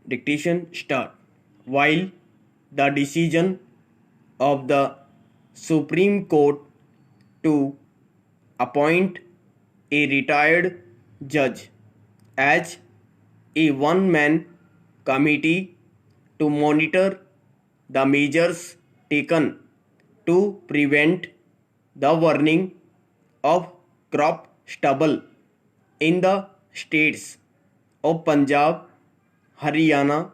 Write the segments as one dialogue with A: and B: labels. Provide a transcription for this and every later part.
A: Dictation start. While the decision of the Supreme Court to appoint a retired judge as a one-man committee to monitor the measures taken to prevent the burning of crop stubble in the states of Punjab, Haryana,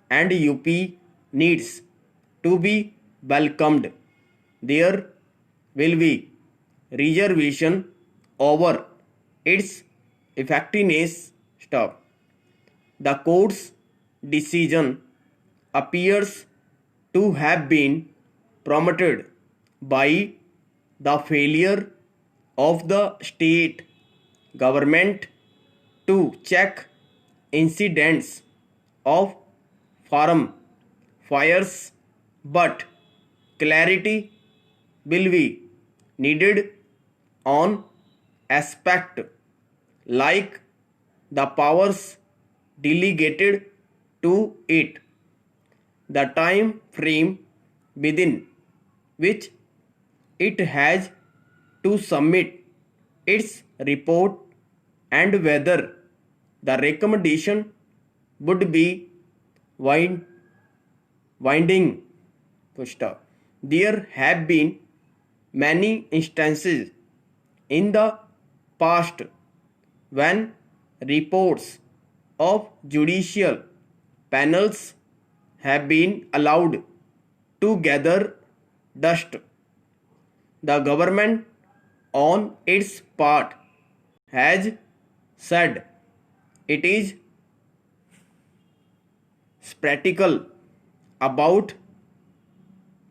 A: and UP needs to be welcomed. There will be reservation over its effectiveness. Stop. The court's decision appears to have been promoted by the failure of the state government to check incidents of farm fires, but clarity will be needed on aspect like the powers delegated to it, the time frame within which it has to submit its report, and whether the recommendation would be winding. There have been many instances in the past when reports of judicial panels have been allowed to gather dust. The government, on its part, has said it is skeptical about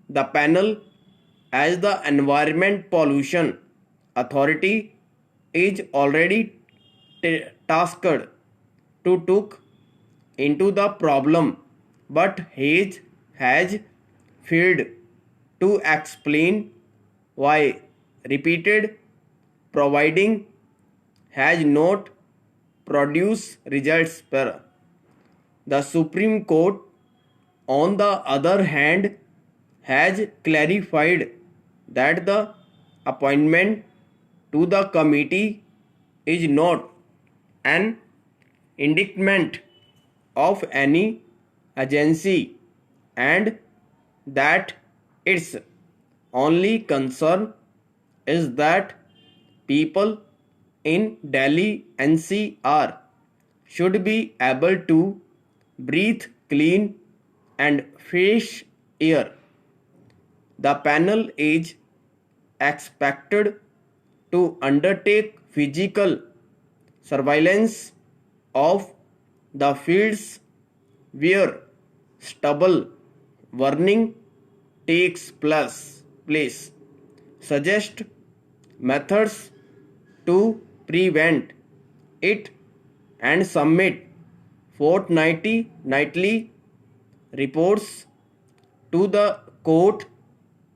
A: the panel as the Environment Pollution Authority is already tasked to look into the problem, but has failed to explain why repeated providing has not produced results. The Supreme Court, on the other hand, has clarified that the appointment to the committee is not an indictment of any agency, and that its only concern is that people in Delhi NCR should be able to breathe clean and fresh air. The panel is expected to undertake physical surveillance of the fields where stubble burning takes place, suggest methods to prevent it, and submit fortnightly reports to the court,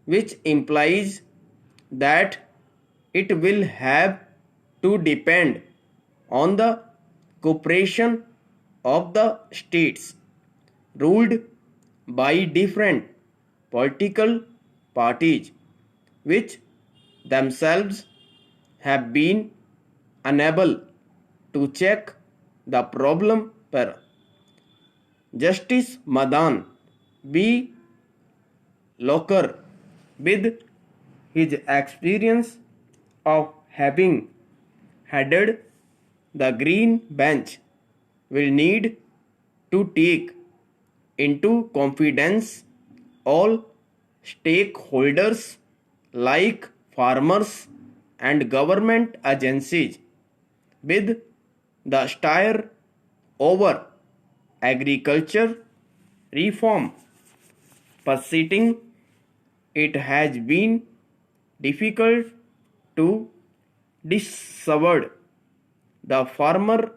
A: which implies that it will have to depend on the cooperation of the states ruled by different political parties, which themselves have been unable to check the problem. Justice Madan B. Loker, with his experience of having headed the Green Bench, will need to take into confidence all stakeholders like farmers and government agencies, with the steer over agriculture reform persisting. It has been difficult to dissuade the farmer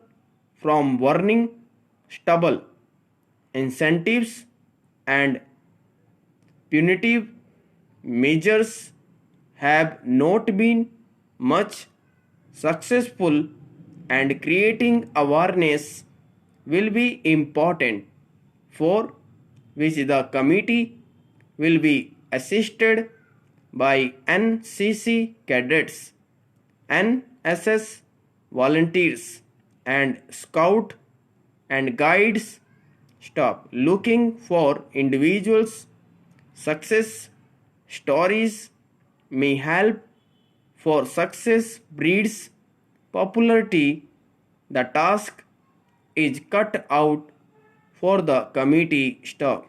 A: from burning stubble. Incentives and punitive measures have not been much successful, and creating awareness will be important. for which the committee will be assisted by NCC cadets, NSS volunteers, and Scout and Guides. Stop looking for individuals. Success stories may help for success breeds popularity. The task is cut out for the committee. Stop.